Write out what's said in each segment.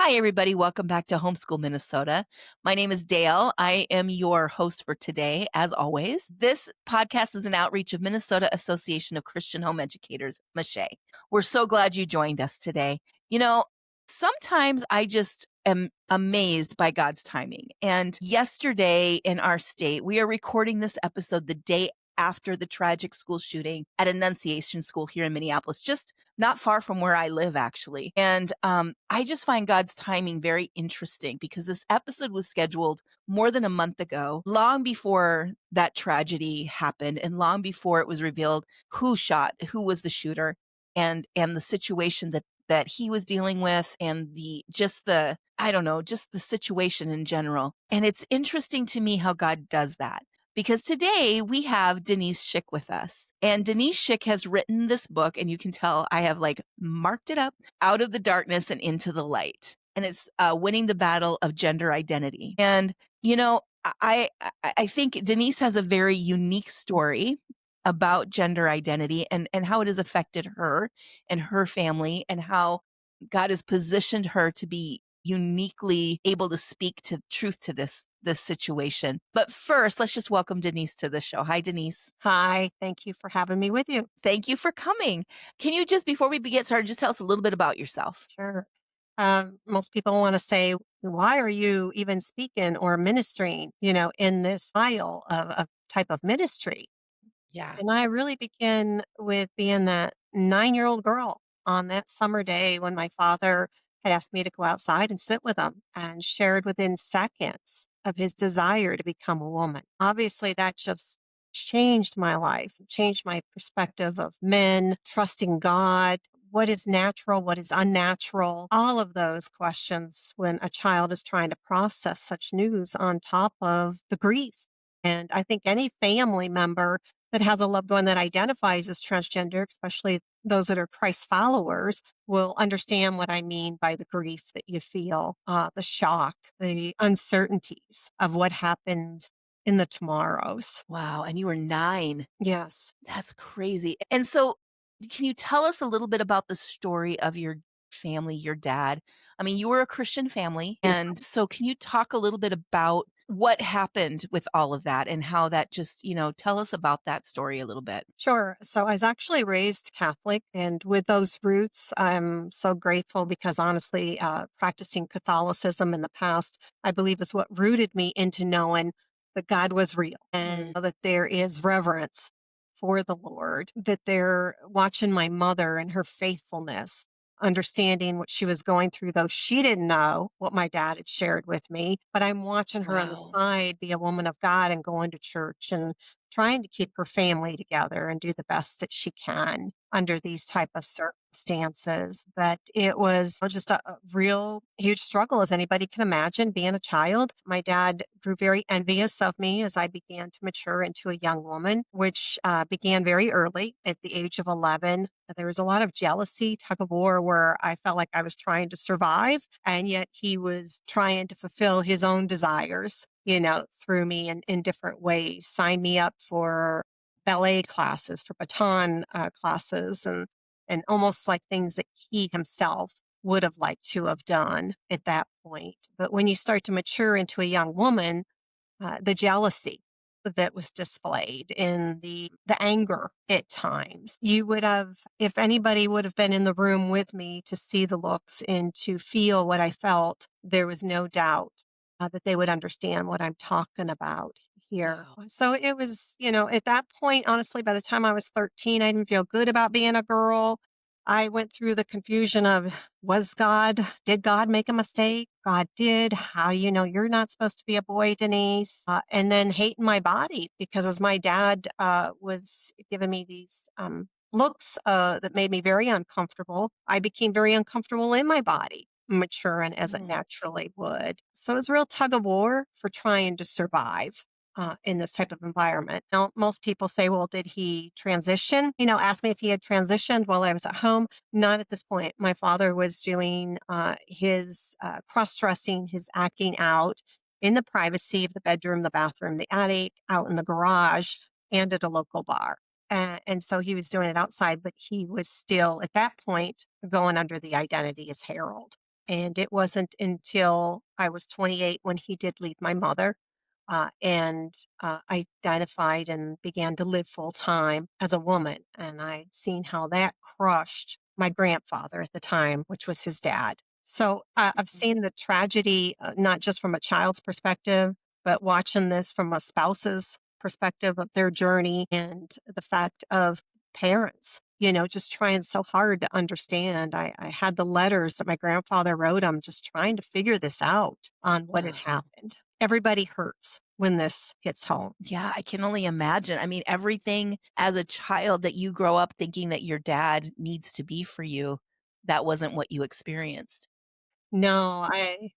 Hi, everybody. Welcome back to Homeschool Minnesota. My name is Dayle. I am your host for today, as always. This podcast is an outreach of Minnesota Association of Christian Home Educators, MÂCHÉ. We're so glad you joined us today. You know, sometimes I just am amazed by God's timing. And yesterday in our state, we are recording this episode the day after the tragic school shooting at Annunciation School here in Minneapolis, just not far from where I live, actually. And I just find God's timing very interesting because this episode was scheduled more than a month ago, long before that tragedy happened and long before it was revealed who was the shooter, and the situation that he was dealing with, and just the situation in general. And it's interesting to me how God does that. Because today we have Denise Shick with us. And Denise Shick has written this book, and you can tell I have marked it up, Out of the Darkness and Into the Light. And it's Winning the Battle of Gender Identity. And, I think Denise has a very unique story about gender identity and how it has affected her and her family, and how God has positioned her to be uniquely able to speak to truth to this situation. But first, let's just welcome Denise to the show. Hi, Denise. Hi, thank you for having me with you. Thank you for coming. Can you just, before we get started, just tell us a little bit about yourself? Sure. Most people want to say, why are you even speaking or ministering, in this style of type of ministry? Yeah. And I really begin with being that 9-year-old girl on that summer day when my father had asked me to go outside and sit with him, and shared within seconds of his desire to become a woman. Obviously, that just changed my life, changed my perspective of men, trusting God, what is natural, what is unnatural, all of those questions when a child is trying to process such news on top of the grief. And I think any family member that has a loved one that identifies as transgender, especially those that are Christ followers, will understand what I mean by the grief that you feel, the shock, the uncertainties of what happens in the tomorrows. Wow. And you were 9. Yes. That's crazy. And so, can you tell us a little bit about the story of your family, your dad? I mean, you were a Christian family. Yeah. And so, can you talk a little bit about what happened with all of that and how that just, tell us about that story a little bit? Sure. So I was actually raised Catholic, and with those roots, I'm so grateful because honestly, practicing Catholicism in the past, I believe, is what rooted me into knowing that God was real and that there is reverence for the Lord, that they're watching my mother and her faithfulness, understanding what she was going through, though she didn't know what my dad had shared with me. But I'm watching her on the Wow. side be a woman of God and going to church and trying to keep her family together and do the best that she can under these type of circumstances. But it was just a real huge struggle, as anybody can imagine, being a child. My dad grew very envious of me as I began to mature into a young woman, which began very early at the age of 11. There was a lot of jealousy, tug of war, where I felt like I was trying to survive, and yet he was trying to fulfill his own desires, through me in different ways. Signed me up for ballet classes, for baton classes, and almost like things that he himself would have liked to have done at that point. But when you start to mature into a young woman, the jealousy that was displayed in the anger at times. You would have, if anybody would have been in the room with me to see the looks and to feel what I felt, there was no doubt that they would understand what I'm talking about here. Wow. So it was, at that point, honestly, by the time I was 13, I didn't feel good about being a girl. I went through the confusion of, did God make a mistake? God did. How do you know you're not supposed to be a boy, Denise? And then hating my body because as my dad was giving me these looks that made me very uncomfortable, I became very uncomfortable in my body, maturing as it Mm. naturally would. So it was a real tug of war for trying to survive in this type of environment. Now, most people say, well, did he transition? Ask me if he had transitioned while I was at home. Not at this point. My father was doing his cross-dressing, his acting out in the privacy of the bedroom, the bathroom, the attic, out in the garage, and at a local bar. And so he was doing it outside, but he was still, at that point, going under the identity as Harold. And it wasn't until I was 28 when he did leave my mother. I identified and began to live full time as a woman. And I'd seen how that crushed my grandfather at the time, which was his dad. So I've Mhm. seen the tragedy, not just from a child's perspective, but watching this from a spouse's perspective of their journey and the fact of parents, just trying so hard to understand. I had the letters that my grandfather wrote. I'm just trying to figure this out on what had Ugh. happened. Everybody hurts when this hits home. Yeah, I can only imagine. I mean, everything as a child that you grow up thinking that your dad needs to be for you, that wasn't what you experienced. No,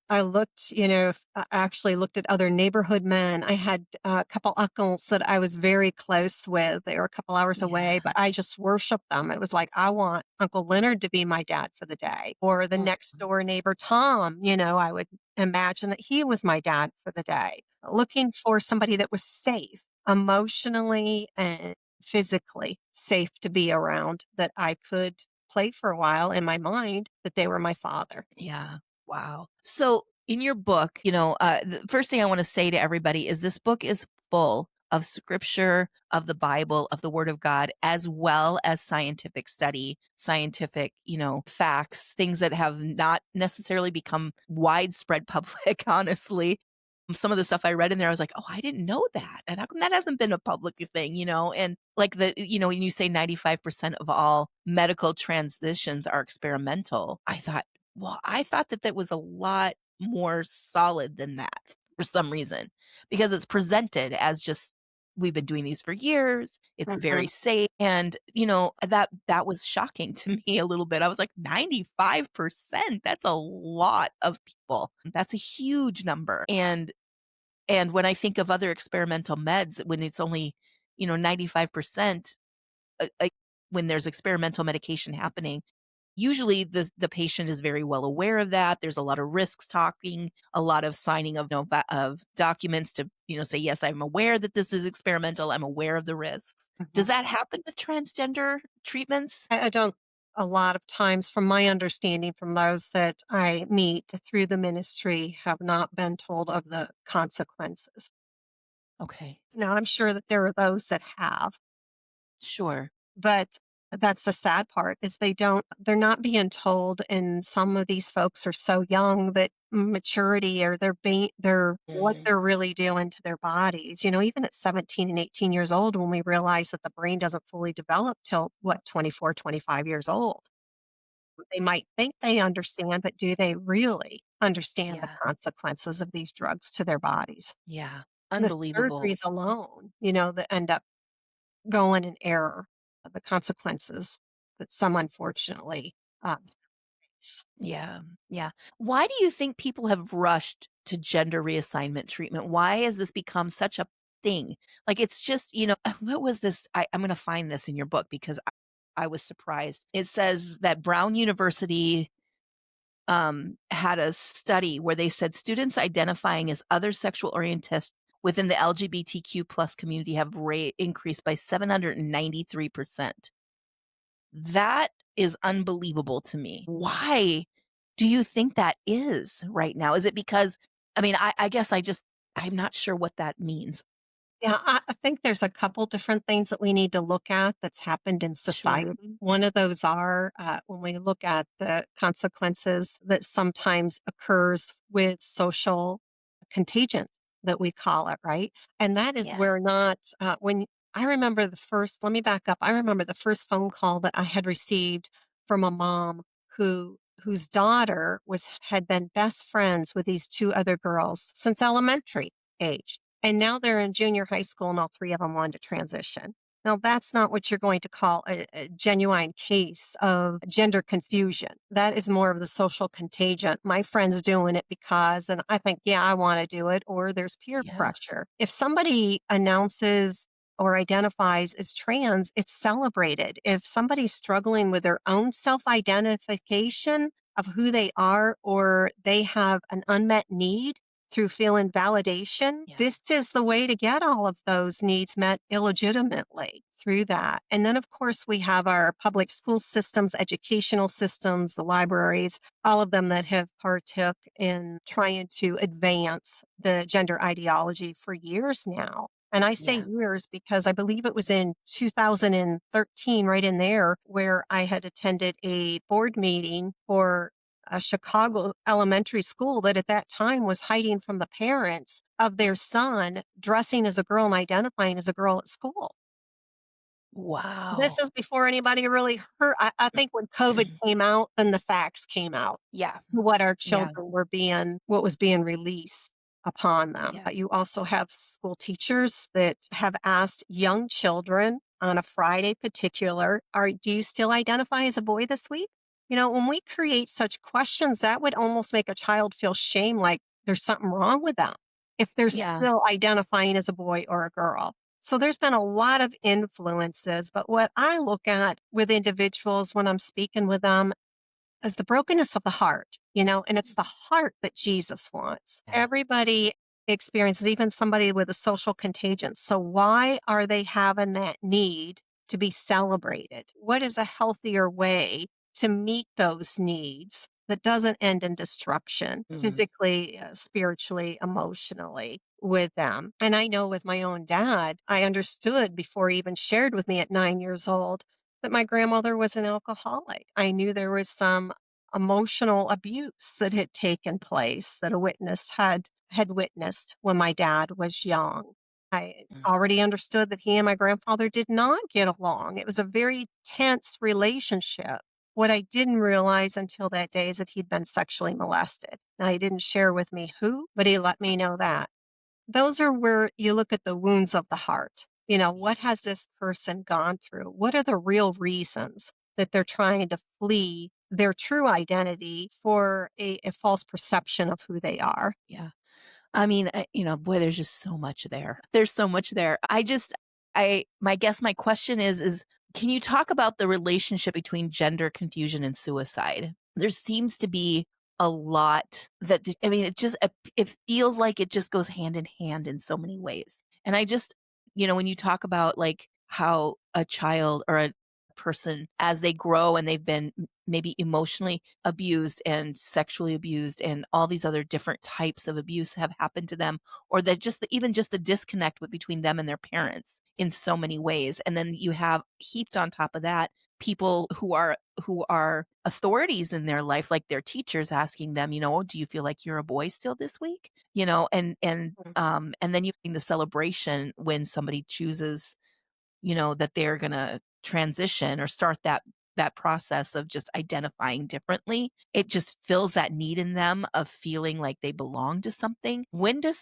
I looked, I actually looked at other neighborhood men. I had a couple uncles that I was very close with. They were a couple hours away, Yeah. but I just worshiped them. It was like, I want Uncle Leonard to be my dad for the day, or the next Mhm. door neighbor, Tom. I would imagine that he was my dad for the day, looking for somebody that was safe, emotionally and physically safe to be around, that I could play for a while in my mind that they were my father. Yeah. Wow. So in your book, the first thing I want to say to everybody is this book is full of scripture, of the Bible, of the Word of God, as well as scientific study, scientific, facts, things that have not necessarily become widespread public, honestly. Some of the stuff I read in there, I was like, oh, I didn't know that. And how come that hasn't been a public thing, And like when you say 95% of all medical transitions are experimental, I thought that that was a lot more solid than that for some reason, because it's presented as just we've been doing these for years. It's very Mhm. safe. And, that was shocking to me a little bit. I was like, 95%. That's a lot of people. That's a huge number. And when I think of other experimental meds, when it's only, 95%, when there's experimental medication happening, usually the patient is very well aware of that. There's a lot of risks talking, a lot of signing of of documents to, say, yes, I'm aware that this is experimental. I'm aware of the risks. Does Mhm. that happen with transgender treatments? I don't a lot of times from my understanding from those that I meet through the ministry have not been told of the consequences. Okay. Now, I'm sure that there are those that have, Sure. but that's the sad part is they're not being told, and some of these folks are so young that maturity or they're what Mhm. they're really doing to their bodies. Even at 17 and 18 years old, when we realize that the brain doesn't fully develop till what, 24, 25 years old. They might think they understand, but do they really understand the Yeah. consequences of these drugs to their bodies? Yeah. The Unbelievable. surgeries alone, that end up going in error, the consequences that some unfortunately face. Yeah. Yeah. Why do you think people have rushed to gender reassignment treatment? Why has this become such a thing? Like, it's just, what was this? I'm going to find this in your book because I was surprised. It says that Brown University had a study where they said students identifying as other sexual orientation within the LGBTQ plus community have rate increased by 793%. That is unbelievable to me. Why do you think that is right now? Is it because I guess I'm not sure what that means. Yeah, I think there's a couple different things that we need to look at that's happened in Sure. society. One of those are when we look at the consequences that sometimes occurs with social contagion that we call it, right? And that is Yeah. where not when I remember the first. Let me back up. I remember the first phone call that I had received from a mom whose daughter was had been best friends with these two other girls since elementary age, and now they're in junior high school and all three of them wanted to transition. Now, that's not what you're going to call a genuine case of gender confusion. That is more of the social contagion. My friend's doing it because, and I think, yeah, I want to do it, or there's peer Yeah. pressure. If somebody announces or identifies as trans, it's celebrated. If somebody's struggling with their own self identification of who they are, or they have an unmet need, through feeling validation. Yeah. This is the way to get all of those needs met illegitimately through that. And then, of course, we have our public school systems, educational systems, the libraries, all of them that have partook in trying to advance the gender ideology for years now. And I say Yeah. years because I believe it was in 2013, right in there, where I had attended a board meeting for a Chicago elementary school that at that time was hiding from the parents of their son dressing as a girl and identifying as a girl at school. This Wow. is before anybody really heard. I think when COVID came out, then the facts came out Yeah. what our Yeah. children were being what was being released upon them. Yeah. But you also have school teachers that have asked young children on a Friday particular, do you still identify as a boy this week? When we create such questions, that would almost make a child feel shame like there's something wrong with them if they're Yeah. still identifying as a boy or a girl. So there's been a lot of influences, but what I look at with individuals when I'm speaking with them is the brokenness of the heart, and it's the heart that Jesus wants. Yeah. Everybody experiences, even somebody with a social contagion. So why are they having that need to be celebrated? What is a healthier way to meet those needs that doesn't end in destruction, Mm. physically, spiritually, emotionally with them? And I know with my own dad, I understood before he even shared with me at 9 years old that my grandmother was an alcoholic. I knew there was some emotional abuse that had taken place that a witness had witnessed when my dad was young. I Mm. already understood that he and my grandfather did not get along. It was a very tense relationship. What I didn't realize until that day is that he'd been sexually molested. Now, he didn't share with me who, but he let me know that. Those are where you look at the wounds of the heart. What has this person gone through? What are the real reasons that they're trying to flee their true identity for a false perception of who they are? Yeah. I mean, boy, there's just so much there. There's so much there. My question is, can you talk about the relationship between gender confusion and suicide? There seems to be a lot I mean, it feels like it just goes hand in hand in so many ways. And when you talk about like how a child or a person as they grow and they've been maybe emotionally abused and sexually abused and all these other different types of abuse have happened to them, or that even just the disconnect between them and their parents in so many ways. And then you have heaped on top of that people who are authorities in their life, like their teachers, asking them, do you feel like you're a boy still this week? Mm. And then you bring the celebration when somebody chooses, that they're gonna transition or start that process of just identifying differently. It just fills that need in them of feeling like they belong to something. When does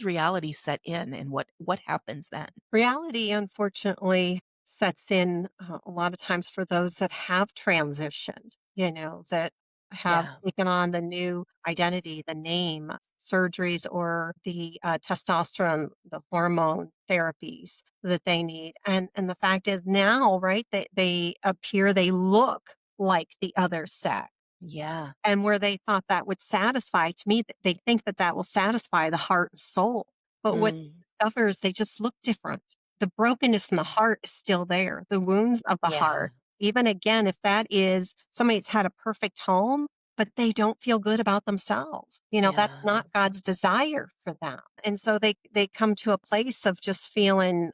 reality set in, and what happens then? Reality, unfortunately, sets in a lot of times for those that have transitioned, that have Yeah. taken on the new identity, the name, surgeries, or the testosterone, the hormone therapies that they need. And the fact is now, right, they look like the other sex. Yeah. And where they thought that would satisfy, to me, they think that that will satisfy the heart and soul. But what they Mm. discover is they just look different. The brokenness in the heart is still there, the wounds of the Yeah. heart. Even again, if that is somebody that's had a perfect home, but they don't feel good about themselves, that's Yeah. not God's desire for them. And so they come to a place of just feeling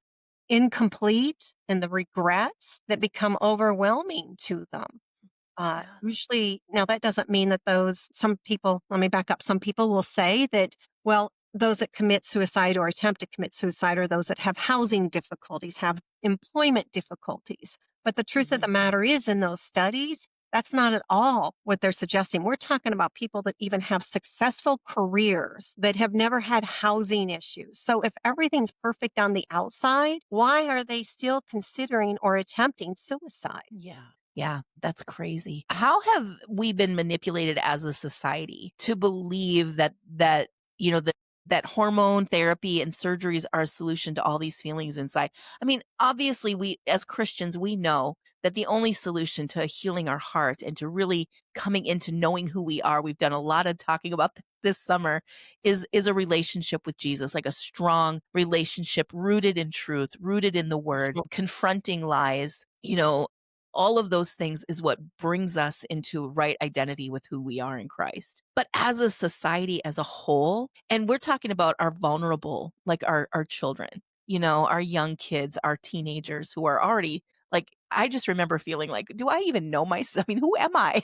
incomplete and the regrets that become overwhelming to them. Yeah. Usually, now that doesn't mean that some people, let me back up. Some people will say that, well, those that commit suicide or attempt to commit suicide are those that have housing difficulties, have employment difficulties. But the truth of the Mhm. matter is, in those studies, that's not at all what they're suggesting. We're talking about people that even have successful careers that have never had housing issues. So if everything's perfect on the outside, why are they still considering or attempting suicide? Yeah. Yeah, that's crazy. How have we been manipulated as a society to believe that hormone therapy and surgeries are a solution to all these feelings inside? I mean, obviously we as Christians, we know that the only solution to healing our heart and to really coming into knowing who we are, we've done a lot of talking about this summer is a relationship with Jesus, like a strong relationship rooted in truth, rooted in the word, confronting lies, all of those things is what brings us into right identity with who we are in Christ. But as a society as a whole, and we're talking about our vulnerable, like our children, our young kids, our teenagers who are already like, I just remember feeling like, do I even know myself? I mean, who am I?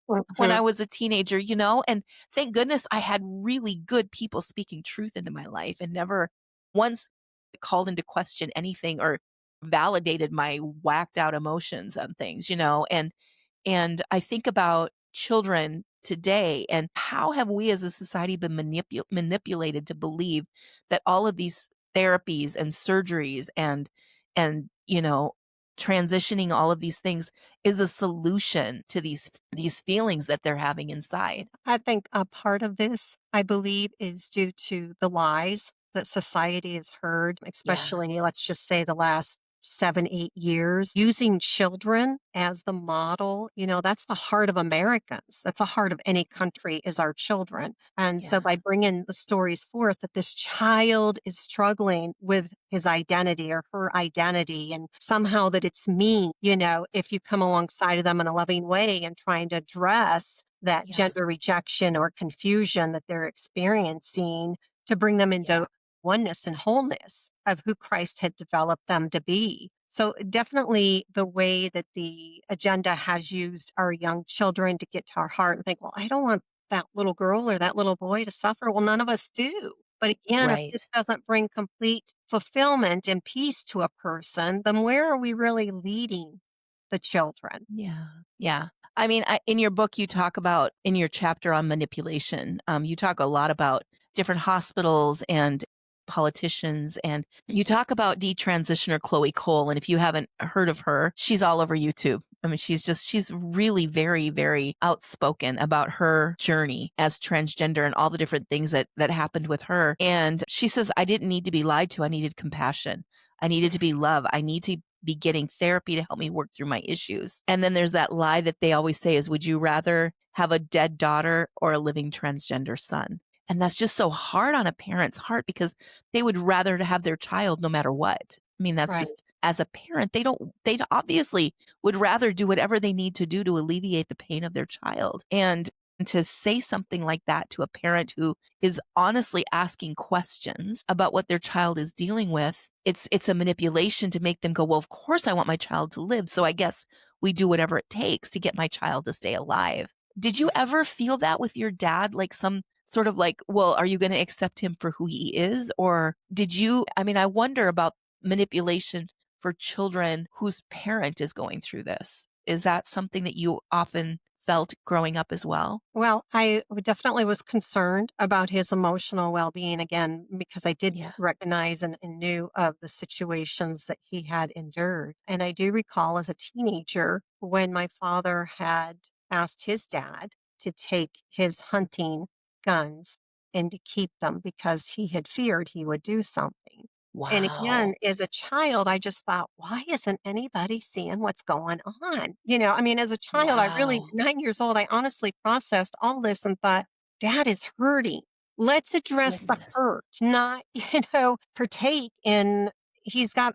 When Mhm. I was a teenager, and thank goodness I had really good people speaking truth into my life and never once called into question anything or validated my whacked out emotions on things, and I think about children today and how have we as a society been manipulated to believe that all of these therapies and surgeries and transitioning all of these things is a solution to these feelings that they're having inside. I think a part of this, I believe, is due to the lies that society has heard, Yeah. especially, let's just say, the last 7, 8 years, using children as the model. That's the heart of Americans. That's the heart of any country is our children. And so Yeah. by bringing the stories forth that this child is struggling with his identity or her identity and somehow that it's me, if you come alongside of them in a loving way and trying to address that Yeah. gender rejection or confusion that they're experiencing to bring them Yeah. into oneness and wholeness of who Christ had developed them to be. So, definitely the way that the agenda has used our young children to get to our heart and think, well, I don't want that little girl or that little boy to suffer. Well, none of us do. But again, if Right. this doesn't bring complete fulfillment and peace to a person, then where are we really leading the children? Yeah. Yeah. I mean, in your book, you talk about in your chapter on manipulation, you talk a lot about different hospitals and politicians, and you talk about detransitioner Chloe Cole. And if you haven't heard of her, she's all over YouTube. I mean, she's really very, very outspoken about her journey as transgender and all the different things that happened with her. And she says, I didn't need to be lied to. I needed compassion. I needed to be loved. I need to be getting therapy to help me work through my issues. And then there's that lie that they always say is, would you rather have a dead daughter or a living transgender son? And that's just so hard on a parent's heart because they would rather to have their child no matter what. I mean, that's Right. just as a parent, they obviously would rather do whatever they need to do to alleviate the pain of their child. And to say something like that to a parent who is honestly asking questions about what their child is dealing with, it's a manipulation to make them go, well, of course I want my child to live. So I guess we do whatever it takes to get my child to stay alive. Did you ever feel that with your dad? Like some sort of like, well, are you going to accept him for who he is? Or I mean, I wonder about manipulation for children whose parent is going through this. Is that something that you often felt growing up as well? Well, I definitely was concerned about his emotional well being again, because I did Yeah. recognize and knew of the situations that he had endured. And I do recall as a teenager when my father had asked his dad to take his hunting guns and to keep them because he had feared he would do something. And again, Wow. as a child, I just thought, why isn't anybody seeing what's going on? I mean, as a child, I really, Wow. 9 years old, I honestly processed all this and thought, Dad is hurting. Let's address the Goodness. hurt, not, partake in.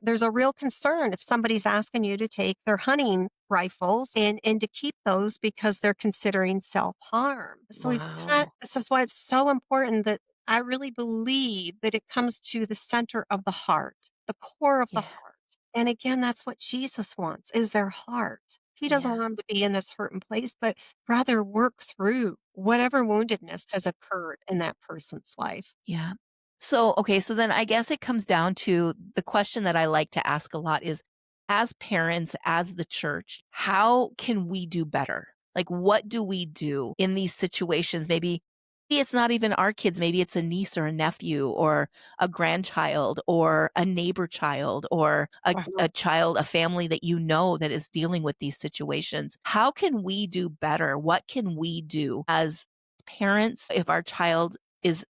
There's a real concern if somebody's asking you to take their hunting rifles and to keep those because they're considering self harm. So Wow. this is why it's so important that I really believe that it comes to the center of the heart, the core of the Yeah. heart. And again, that's what Jesus wants is their heart. He doesn't Yeah. want them to be in this hurting place, but rather work through whatever woundedness has occurred in that person's life. Yeah. So, okay, so then I guess it comes down to the question that I like to ask a lot is, as parents, as the church, how can we do better? Like, what do we do in these situations? Maybe it's not even our kids. Maybe it's a niece or a nephew or a grandchild or a neighbor child or a child, a family that that is dealing with these situations. How can we do better? What can we do as parents if our child is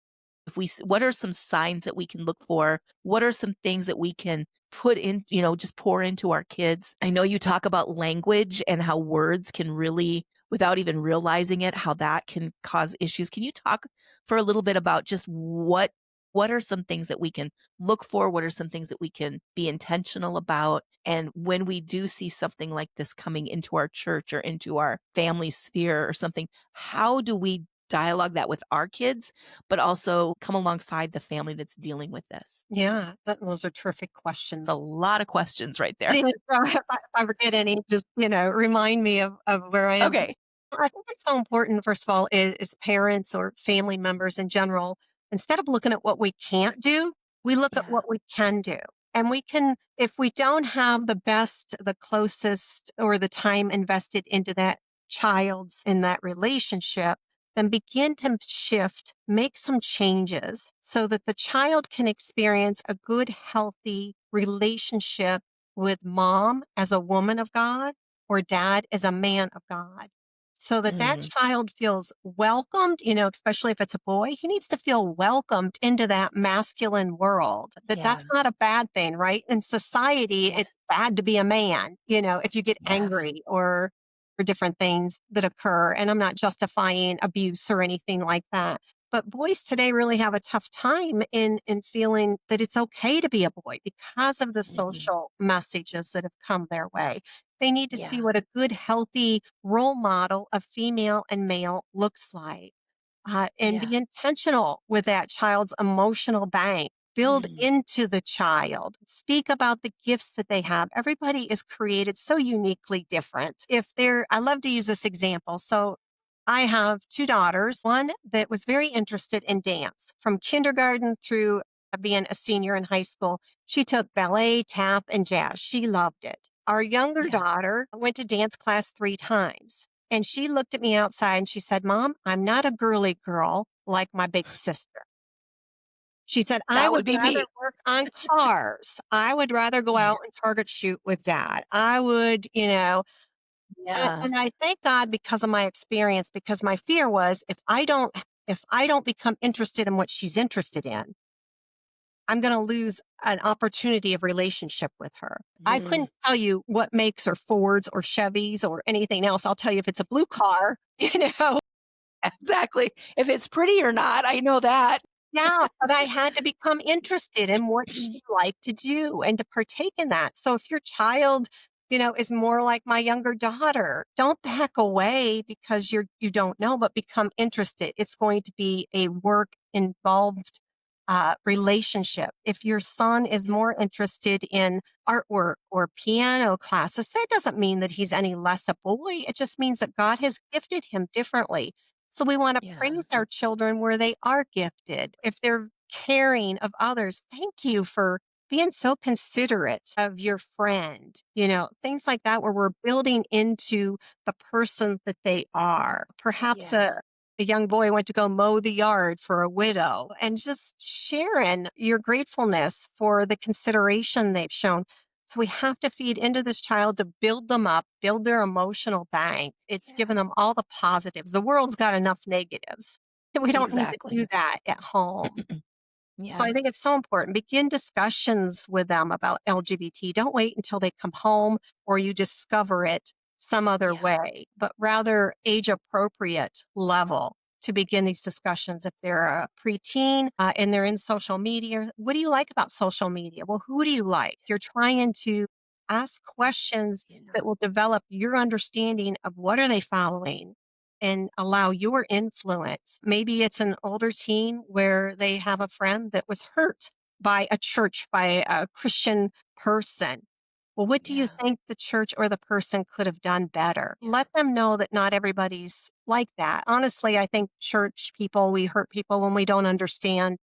what are some signs that we can look for? What are some things that we can put in, just pour into our kids? I know you talk about language and how words can really without even realizing it, how that can cause issues. Can you talk for a little bit about just what are some things that we can look for? What are some things that we can be intentional about? And when we do see something like this coming into our church or into our family sphere or something, how do we dialogue that with our kids, but also come alongside the family that's dealing with this? Yeah, those are terrific It's a questions. lot of questions right there. It is, if I forget any, just, remind me of where I am. But Okay. I think it's so important, first of all, is parents or family members in general, instead of looking at what we can't do, we look at Yeah. what we can do. And we can, if we don't have the best, the closest, or the time invested into that child's in that relationship, then begin to shift, make some changes so that the child can experience a good, healthy relationship with mom as a woman of God or dad as a man of God. So that that Mm, child feels welcomed, especially if it's a boy, he needs to feel welcomed into that masculine world. That's yeah. not a bad thing, right? In society, Yeah. it's bad to be a man, if you get Yeah. angry or for different things that occur. And I'm not justifying abuse or anything like that. But boys today really have a tough time in feeling that it's okay to be a boy because of the Mhm. social messages that have come their way. They need to see Yeah. what a good, healthy role model of female and male looks like, and Yeah. be intentional with that child's emotional bank. Build Mm, into the child. Speak about the gifts that they have. Everybody is created so uniquely different. I love to use this example. So I have two daughters, one that was very interested in dance from kindergarten through being a senior in high school. She took ballet, tap, and jazz. She loved it. Our younger yeah. daughter went to dance class 3 times. And she looked at me outside and she said, Mom, I'm not a girly girl like my big sister. She said, I That would would be rather me. work on cars. I would rather go Yeah. out and target shoot with dad. I would, Yeah. and I thank God because of my experience, because my fear was if I don't become interested in what she's interested in, I'm going to lose an opportunity of relationship with her. I Mm, couldn't tell you what makes or Fords or Chevys or anything else. I'll tell you if it's a blue car, exactly. If it's pretty or not, I know that. Yeah, but I had to become interested in what she liked to do and to partake in that. So if your child, is more like my younger daughter, don't back away because you don't know, but become interested. It's going to be a work involved relationship. If your son is Yeah. more interested in artwork or piano classes, that doesn't mean that he's any less a boy. It just means that God has gifted him differently. So we want to Yeah. praise our children where they are gifted. If they're caring of others, thank you for being so considerate of your friend, things like that, where we're building into the person that they are. Perhaps Yeah. a young boy went to go mow the yard for a widow and just sharing your gratefulness for the consideration they've shown. So we have to feed into this child to build them up, build their emotional bank. It's Yeah. given them all the positives. The world's got enough negatives. We don't need to do Exactly. that at home. So Yeah. I think it's so important. Begin discussions with them about LGBT. Don't wait until they come home or you discover it some other Yeah. way, but rather age appropriate level to begin these discussions. If they're a preteen and they're in social media, what do you like about social media? Well, who do you like? You're trying to ask questions Yeah. that will develop your understanding of what are they following and allow your influence. Maybe it's an older teen where they have a friend that was hurt by a church, by a Christian person. Well, what do you Yeah. think the church or the person could have done better? Yeah. Let them know that not everybody's like that. Honestly, I think church people, we hurt people when Yeah. we don't understand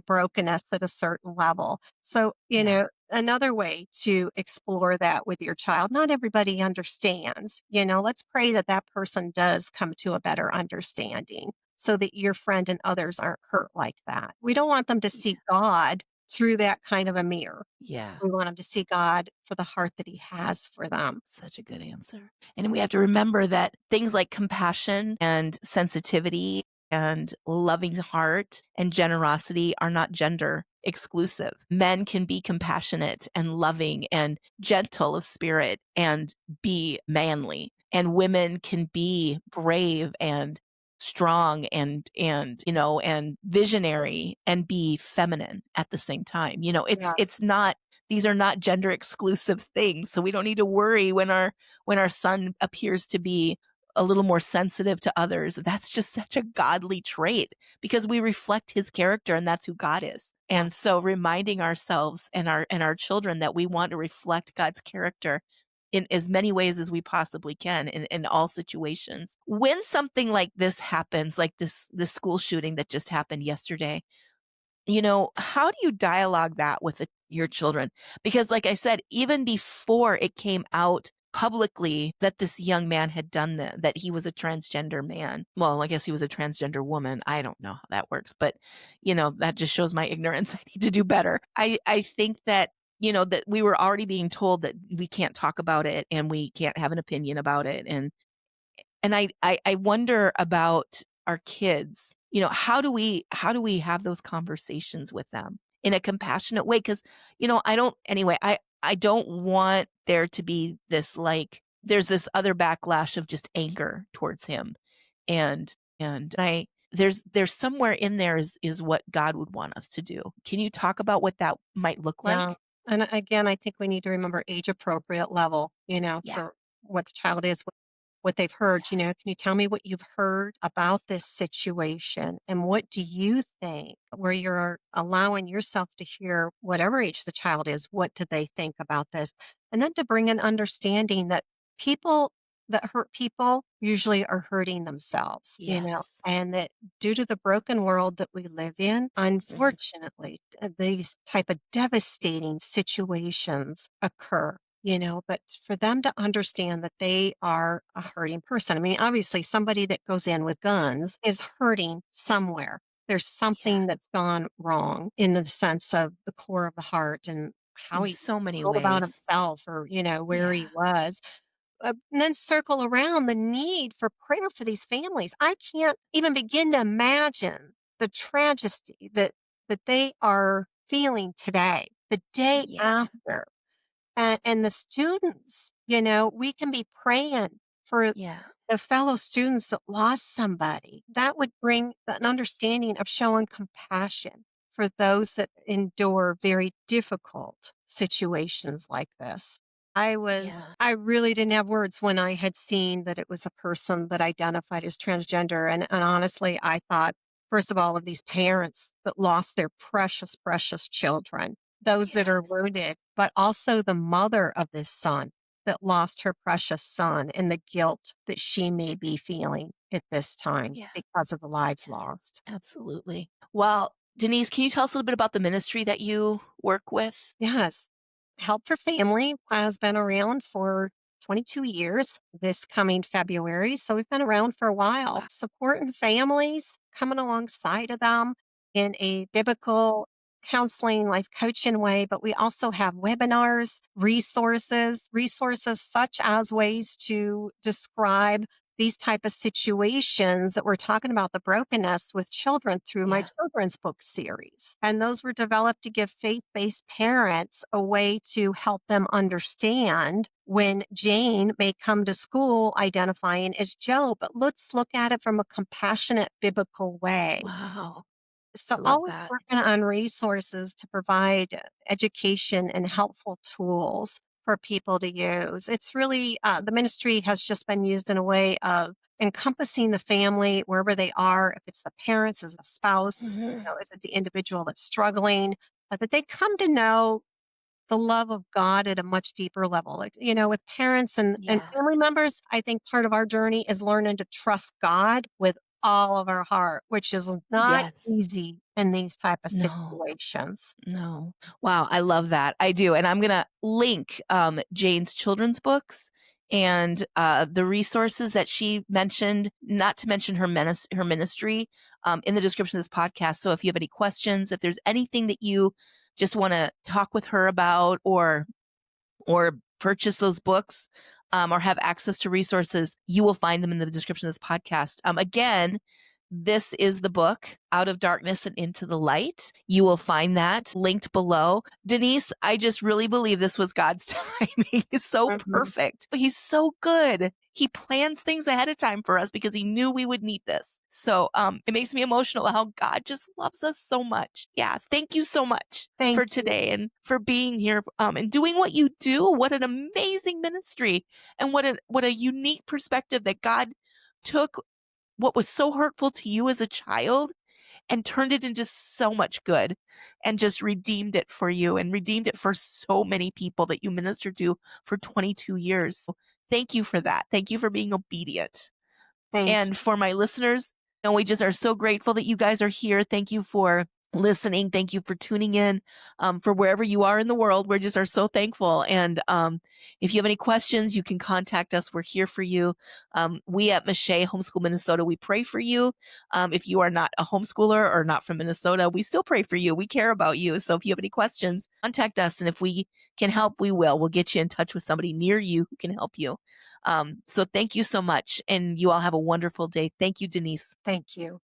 brokenness at a certain level. So, Yeah. another way to explore that with your child, not everybody understands. Let's pray that that person does come to a better understanding so that your friend and others aren't hurt like that. We don't want them to Yeah. see God through that kind of a mirror. Yeah. We want them to see God for the heart that He has for them. Such a good answer. And we have to remember that things like compassion and sensitivity and loving heart and generosity are not gender exclusive. Men can be compassionate and loving and gentle of spirit and be manly. and women can be brave and strong and visionary and be feminine at the same time. It's Yes. not, these are not gender exclusive things. So we don't need to worry when our son appears to be a little more sensitive to others. That's just such a godly trait because we reflect his character, and that's who God is. And Yes. so reminding ourselves and our children that we want to reflect God's character in as many ways as we possibly can in all situations. When something like this happens, like this school shooting that just happened yesterday, how do you dialogue that with your children? Because like I said, even before it came out publicly that this young man had done that he was a transgender man. Well, I guess he was a transgender woman. I don't know how that works, but that just shows my ignorance. I need to do better. I think that we were already being told that we can't talk about it and we can't have an opinion about it. And I wonder about our kids. How do we have those conversations with them in a compassionate way? Because I don't want there to be this, like, there's this other backlash of just anger towards him, and I there's somewhere in there is what God would want us to do. Can you talk about what that might look Yeah. like? And again, I think we need to remember age appropriate level, Yeah, for what the child is, what they've heard. yeah, Can you tell me what you've heard about this situation? And what do you think, where you're allowing yourself to hear whatever age the child is, what do they think about this? And then to bring an understanding that people that hurt people usually are hurting themselves, yes, and that due to the broken world that we live in, mhm, unfortunately, these type of devastating situations occur. But for them to understand that they are a hurting person. I mean, obviously, somebody that goes in with guns is hurting somewhere. There's yeah, something that's gone wrong in the sense of the core of the heart and how in he so many felt about ways. himself or, where he Yeah, was. And then circle around the need for prayer for these families. I can't even begin to imagine the tragedy that they are feeling today, the day yeah, after. And the students, we can be praying for yeah, the fellow students that lost somebody. That would bring an understanding of showing compassion for those that endure very difficult situations like this. yeah. I really didn't have words when I had seen that it was a person that identified as transgender. And honestly, I thought, first of all, of these parents that lost their precious, precious children, those that are Yes. wounded, but also the mother of this son that lost her precious son and the guilt that she may be feeling at this time Yeah. because of the lives Yeah. lost. Absolutely. Well, Denise, can you tell us a little bit about the ministry that you work with? Yes. Help for Family has been around for 22 years this coming February. So we've been around for a while, Wow. supporting families, coming alongside of them in a biblical counseling, life coaching way. But we also have webinars, resources such as ways to describe these type of situations that we're talking about the brokenness with children through my Yeah. children's book series. And those were developed to give faith-based parents a way to help them understand when Jane may come to school identifying as Joe, but let's look at it from a compassionate biblical way. Wow. So I love always that. working on resources to provide education and helpful tools for people to use. It's really the ministry has just been used in a way of encompassing the family wherever they are. If it's the parents, is it a spouse, Mhm. is it the individual that's struggling, that they come to know the love of God at a much deeper level. Like, with parents and Yeah. family members, I think part of our journey is learning to trust God with all of our heart, which is not Yes. easy in these type of No. situations. No. Wow, I love that. I do. And I'm going to link Jane's children's books and the resources that she mentioned, not to mention her ministry, in the description of this podcast. So if you have any questions, if there's anything that you just want to talk with her about or purchase those books, or have access to resources, you will find them in the description of this podcast. Again, this is the book, Out of Darkness and Into the Light. You will find that linked below. Denise, I just really believe this was God's timing. He's so Mhm. perfect. He's so good. He plans things ahead of time for us because he knew we would need this. So it makes me emotional how God just loves us so much. Yeah, thank you so much Thank for you. today and for being here and doing what you do. What an amazing ministry, and what a unique perspective that God took what was so hurtful to you as a child and turned it into so much good and just redeemed it for you and redeemed it for so many people that you ministered to for 22 years. So thank you for that. Thank you for being obedient. Thank you. And for my listeners, we just are so grateful that you guys are here. Thank you for listening. Thank you for tuning in for wherever you are in the world. We just are so thankful. And if you have any questions, you can contact us. We're here for you. We at MÂCHÉ, Homeschool Minnesota, we pray for you. If you are not a homeschooler or not from Minnesota, we still pray for you. We care about you. So if you have any questions, contact us. And if we can help, we will. We'll get you in touch with somebody near you who can help you. So thank you so much. And you all have a wonderful day. Thank you, Denise. Thank you.